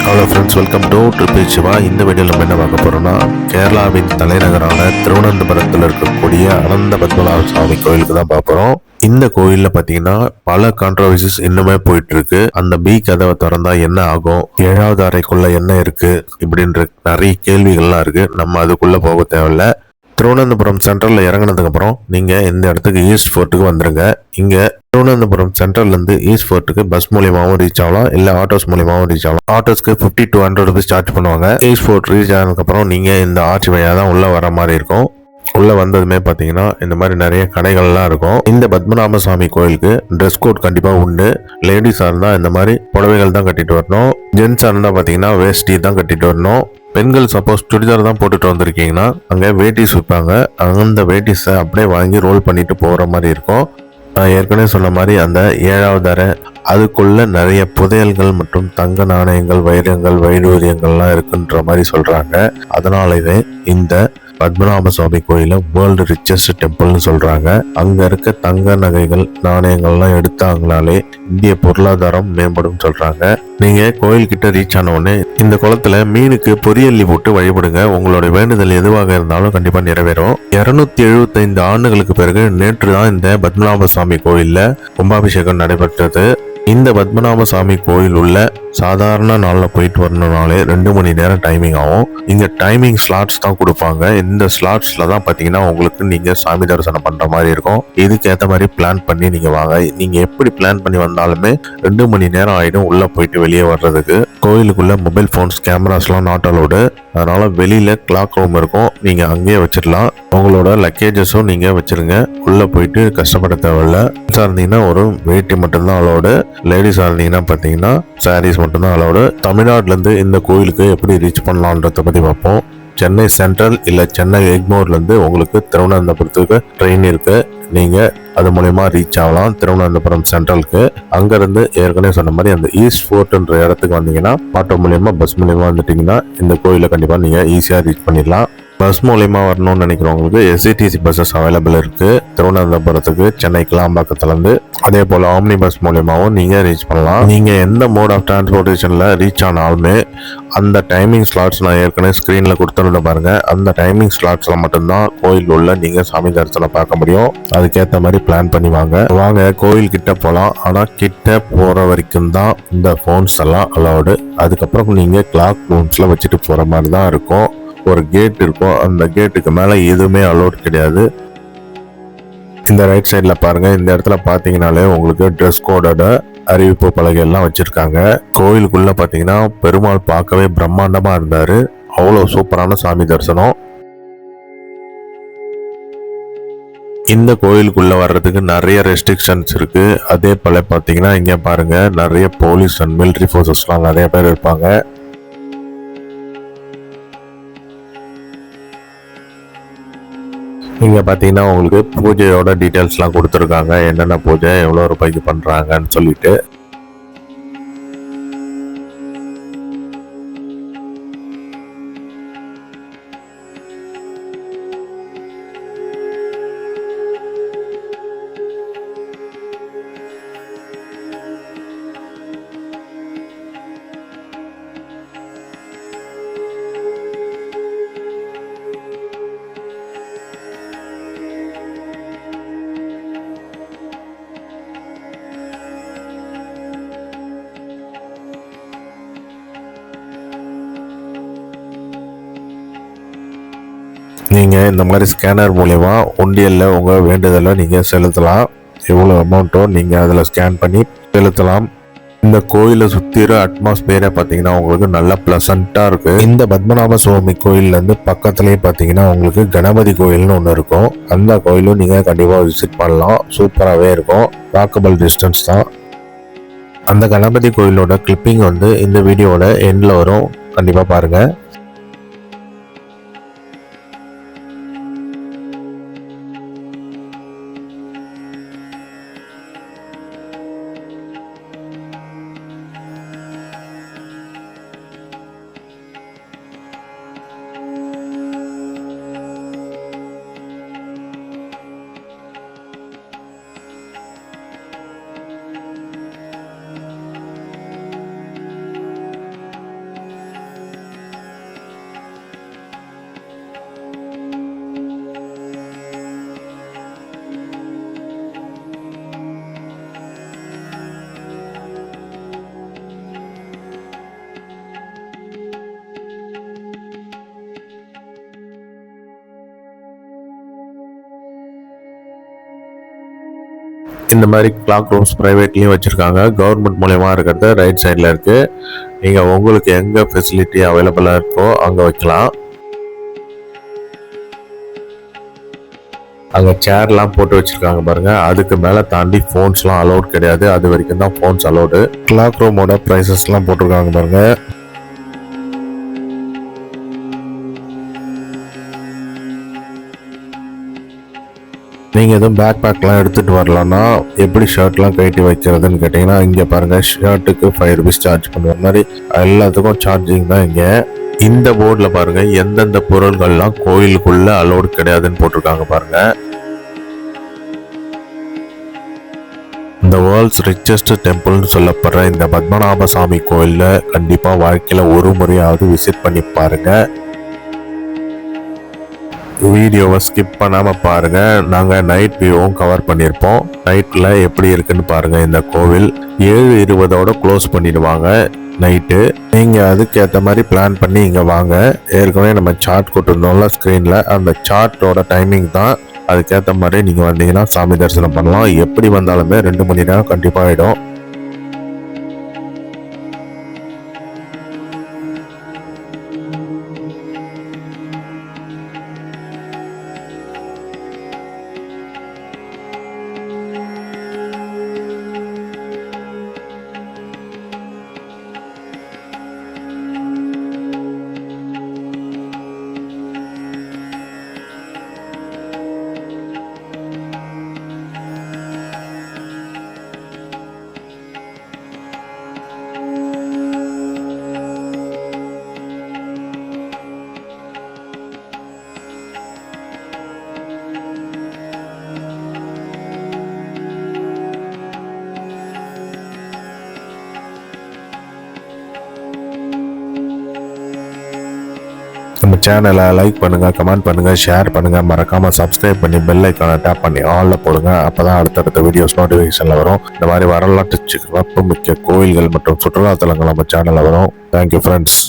Hello friends, welcome to triple Siva. இந்த வீடியோவில் நம்ம என்ன பார்க்க போகிறோம்னா, கேரளாவின் தலைநகரான திருவனந்தபுரத்தில் இருக்கக்கூடிய அனந்த பத்மநாப சுவாமி கோயிலுக்கு தான் பார்க்குறோம். இந்த கோயிலில் பார்த்தீங்கன்னா பல கான்ட்ரவர்சிஸ் இன்னுமே போயிட்டு இருக்கு. அந்த பி கதவை திறந்தா என்ன ஆகும், 7வது அறைக்குள்ள என்ன இருக்கு, இப்படின்ற நிறைய கேள்விகள்லாம் இருக்கு. நம்ம அதுக்குள்ள போக தேவையில்ல. திருவனந்தபுரம் சென்ட்ரலில் இறங்கினதுக்கு அப்புறம் நீங்கள் இந்த இடத்துக்கு ஈஸ்ட் ஃபோர்ட்டுக்கு வந்துருங்க. இங்கே திருவனந்தபுரம் சென்ட்ரல்லேருந்து ஈஸ்ட் ஃபோர்ட்டுக்கு பஸ் மூலியமாகவும் ரீச் ஆகலாம், இல்லை ஆட்டோஸ் மூலியமாகவும் ரீச் ஆகலாம். ஆட்டோஸ்க்கு 50 to 100 ருபீஸ் சார்ஜ் பண்ணுவாங்க. ஈஸ்ட் ஃபோர்ட் ரீச் ஆனதுக்கப்புறம் நீங்கள் இந்த ஆர்ச் வழியாக தான் உள்ளே வர மாதிரி இருக்கும். உள்ளே வந்ததுமே பார்த்தீங்கன்னா இந்த மாதிரி நிறைய கடைகள்லாம் இருக்கும். இந்த பத்மநாப சுவாமி கோயிலுக்கு ட்ரெஸ் கோட் கண்டிப்பாக உண்டு. லேடிஸாக இருந்தால் இந்த மாதிரி புடவைகள் தான் கட்டிட்டு வரணும். ஜென்ஸாக இருந்தால் பார்த்தீங்கன்னா வேஷ்டி தான் கட்டிட்டு வரணும். பெண்கள் சப்போஸ் சுடிதார் தான் போட்டுட்டு வந்திருக்கீங்கன்னா அங்கே வேட்டிஸ் விற்பாங்க. அந்த வேட்டிஸை அப்படியே வாங்கி ரோல் பண்ணிட்டு போகிற மாதிரி இருக்கும். நான் ஏற்கனவே சொன்ன மாதிரி அந்த 7வது அறை, அதுக்குள்ள நிறைய புதையல்கள் மற்றும் தங்க நாணயங்கள், வைரங்கள், வைடூரியங்கள்லாம் இருக்குன்ற மாதிரி சொல்றாங்க. அதனாலவே இந்த பத்மநாப சுவாமி கோயில வேர்ல்டு ரிச்சஸ்ட் டெம்பிள்னு சொல்றாங்க. அங்க இருக்க தங்க நகைகள், நாணயங்கள்லாம் எடுத்தாங்கனாலே இந்திய பொருளாதாரம் மேம்படும் சொல்றாங்க. நீங்க கோயில் கிட்ட ரீச் ஆன உடனே இந்த குளத்துல மீனுக்கு பொரியல்லி போட்டு வழிபடுங்க. உங்களோட வேண்டுதல் எதுவாக இருந்தாலும் கண்டிப்பா நிறைவேறும். 275 ஆண்டுகளுக்கு பிறகு நேற்று தான் இந்த பத்மநாப சுவாமி கோயில்ல கும்பாபிஷேகம் நடைபெற்றது. இந்த பத்மநாப சுவாமி கோயில் உள்ள சாதாரண நாளில் போயிட்டு வரணும்னாலே 2 மணி நேரம் டைமிங் ஆகும். இங்கே டைமிங் ஸ்லாட்ஸ் தான் கொடுப்பாங்க. இந்த ஸ்லாட்ஸில் தான் பார்த்தீங்கன்னா உங்களுக்கு நீங்கள் சாமி தரிசனம் பண்ணுற மாதிரி இருக்கும். இதுக்கேற்ற மாதிரி பிளான் பண்ணி நீங்கள் வாங்க. நீங்கள் எப்படி பிளான் பண்ணி வந்தாலுமே 2 மணி நேரம் ஆகிடும் உள்ளே போயிட்டு வெளியே வர்றதுக்கு. கோயிலுக்குள்ள மொபைல் ஃபோன்ஸ், கேமராஸ்லாம் நாட் அலோடு. அதனால வெளியில் கிளாக் ரூம் இருக்கும், நீங்கள் அங்கேயே வச்சிடலாம். உங்களோட லக்கேஜஸும் நீங்கள் வச்சிருங்க. உள்ளே போயிட்டு கஷ்டப்பட தேவையில்ல. இருந்தீங்கன்னா ஒரு வேட்டி மட்டும்தான் அலோடு. லேடிஸாக இருந்தீங்கன்னா பார்த்தீங்கன்னா சாரீஸ் மட்டும்தான் அலோடு. தமிழ்நாட்டிலேருந்து இந்த கோயிலுக்கு எப்படி ரீச் பண்ணலான்றத பற்றி பார்ப்போம். சென்னை சென்ட்ரல் இல்லை சென்னை எக்மோர்லேருந்து உங்களுக்கு திருவனந்தபுரத்துக்கு ட்ரெயின் இருக்கு. நீங்கள் அது மூலயமா ரீச் ஆகலாம் திருவனந்தபுரம் சென்ட்ரலுக்கு. அங்கேருந்து ஏற்கனவே சொன்ன மாதிரி அந்த ஈஸ்ட் ஃபோர்ட்ன்ற இடத்துக்கு வந்தீங்கன்னா ஆட்டோ மூலயமா, பஸ் மூலயமா வந்துட்டீங்கன்னா இந்த கோயிலை கண்டிப்பாக நீங்கள் ஈஸியாக ரீச் பண்ணிடலாம். பஸ் மூலயமா வரணும்னு நினைக்கிறவங்களுக்கு எஸ்சிடிசி பஸ்ஸஸ் அவைலபிள் இருக்கு. திருவனந்தபுரத்துக்கு சென்னை கிளாம்பாக்கத்துலேருந்து. அதே போல் ஆம்னி பஸ் மூலயமாவும் நீங்கள் ரீச் பண்ணலாம். நீங்கள் எந்த மோட் ஆஃப் டிரான்ஸ்போர்ட்டேஷனில் ரீச் ஆனாலுமே அந்த டைமிங் ஸ்லாட்ஸ் நான் ஏற்கனவே ஸ்க்ரீனில் கொடுத்துருந்த பாருங்க. அந்த டைமிங் ஸ்லாட்ஸில் மட்டும்தான் கோயில் உள்ள நீங்கள் சாமி தரிசனம் பார்க்க முடியும். அதுக்கேற்ற மாதிரி பிளான் பண்ணி வாங்க கோயில் கிட்ட போகலாம். ஆனால் கிட்ட போகிற வரைக்கும் தான் இந்த ஃபோன்ஸ் எல்லாம் அலௌடு. அதுக்கப்புறம் நீங்கள் கிளாக் ரூம்ஸில் வச்சுட்டு போகிற மாதிரி தான் இருக்கும். ஒரு கேட் இருக்கும், அந்த கேட்டுக்கு மேலே எதுவுமே அலோட் கிடையாது. இந்த ரைட் சைடில் பாருங்க, இந்த இடத்துல பார்த்தீங்கன்னாலே உங்களுக்கு ட்ரெஸ் கோடோட அறிவிப்பு பலகை எல்லாம் வச்சிருக்காங்க. கோயிலுக்குள்ள பார்த்தீங்கன்னா பெருமாள் பார்க்கவே பிரம்மாண்டமா இருந்தாரு. அவ்வளோ சூப்பரான சாமி தரிசனம். இந்த கோயிலுக்குள்ள வர்றதுக்கு நிறைய ரெஸ்ட்ரிக்ஷன்ஸ் இருக்கு. அதே போல பார்த்தீங்கன்னா இங்க பாருங்க, நிறைய போலீஸ் அண்ட் மிலிட்ரி ஃபோர்ஸஸ்லாம் நிறைய பேர் இருப்பாங்க. இங்கே பார்த்தீங்கன்னா உங்களுக்கு பூஜையோட டீட்டெயில்ஸ்லாம் கொடுத்துருக்காங்க. என்னென்ன பூஜை, எவ்வளோ ரூபாய்க்கு பண்ணுறாங்கன்னு சொல்லிட்டு. நீங்கள் இந்த மாதிரி ஸ்கேனர் மூலயமா உண்டியலில் உங்கள் வேண்டுதலை நீங்கள் செலுத்தலாம். எவ்வளோ அமௌண்ட்டோ நீங்கள் அதில் ஸ்கேன் பண்ணி செலுத்தலாம். இந்த கோயிலை சுற்றிற அட்மாஸ்பியரை பார்த்தீங்கன்னா உங்களுக்கு நல்லா ப்ளசண்ட்டாக இருக்குது. இந்த பத்மநாப சுவாமி கோயிலேருந்து பக்கத்துலேயே பார்த்தீங்கன்னா உங்களுக்கு கணபதி கோயில்னு ஒன்று இருக்கும். அந்த கோயிலும் நீங்கள் கண்டிப்பாக விசிட் பண்ணலாம். சூப்பராகவே இருக்கும். வாக்கபிள் டிஸ்டன்ஸ் தான். அந்த கணபதி கோயிலோட கிளிப்பிங் வந்து இந்த வீடியோவோட எண்டில் வரும், கண்டிப்பாக பாருங்கள். இந்த மாதிரி கிளாக் ரூம்ஸ் ப்ரைவேட்லேயும் வச்சுருக்காங்க. கவர்மெண்ட் மூலயமா இருக்கிறது ரைட் சைடில் இருக்குது. நீங்கள் உங்களுக்கு எங்கே ஃபெசிலிட்டி அவைலபிளாக இருக்கோ அங்கே வைக்கலாம். அங்கே சேர்லாம் போட்டு வச்சுருக்காங்க பாருங்கள். அதுக்கு மேலே தாண்டி ஃபோன்ஸ்லாம் அலோட் கிடையாது. அது வரைக்கும் தான் ஃபோன்ஸ் அலோடு. கிளாக் ரூமோட ப்ரைஸஸ்லாம் போட்டிருக்காங்க பாருங்கள். நீங்கள் எதுவும் பேக் பேக்லாம் எடுத்துகிட்டு வரலான்னா எப்படி ஷர்ட்லாம் கட்டி வைக்கிறதுன்னு கேட்டிங்கன்னா இங்கே பாருங்கள், ஷர்ட்டுக்கு 5 rupees சார்ஜ் பண்ணுற மாதிரி எல்லாத்துக்கும் சார்ஜிங் தான் இங்கே. இந்த போர்டில் பாருங்கள் எந்தெந்த பொருள்கள்லாம் கோயிலுக்குள்ளே அலோடு கிடையாதுன்னு போட்டிருக்காங்க பாருங்கள். இந்த வேர்ல்ட்ஸ் ரிச்சஸ்ட் டெம்பிள்னு சொல்லப்படுற இந்த பத்மநாப சாமி கோயிலில் கண்டிப்பாக வாழ்க்கையில் ஒரு முறையாவது விசிட் பண்ணி பாருங்கள். வீடியோவை ஸ்கிப் பண்ணாமல் பாருங்கள். நாங்கள் நைட் வியூவும் கவர் பண்ணியிருப்போம். நைட்டில் எப்படி இருக்குன்னு பாருங்கள். இந்த கோவில் 7:20 க்ளோஸ் பண்ணிடுவாங்க நைட்டு. நீங்கள் அதுக்கேற்ற மாதிரி பிளான் பண்ணி இங்கே வாங்க. ஏற்கனவே நம்ம சார்ட் கொடுத்துருந்தோம்ல ஸ்க்ரீனில், அந்த சார்ட்டோட டைமிங் தான். அதுக்கேற்ற மாதிரி நீங்கள் வந்தீங்கன்னா சாமி தரிசனம் பண்ணலாம். எப்படி வந்தாலுமே 2 மணி நேரம் கண்டிப்பாக ஆகிடும். நம்ம சேனலை லைக் பண்ணுங்கள், கமெண்ட் பண்ணுங்கள், ஷேர் பண்ணுங்கள். மறக்காமல் சப்ஸ்கிரைப் பண்ணி பெல் ஐக்கானை டேப் பண்ணி ஆலில் போடுங்க. அப்போ தான் அடுத்தடுத்த வீடியோஸ் நோட்டிஃபிகேஷனில் வரும். இந்த மாதிரி வரலாற்று சிறப்பு மிக்க கோயில்கள் மற்றும் சுற்றுலாத்தலங்கள் நம்ம சேனலில் வரும். Thank you friends.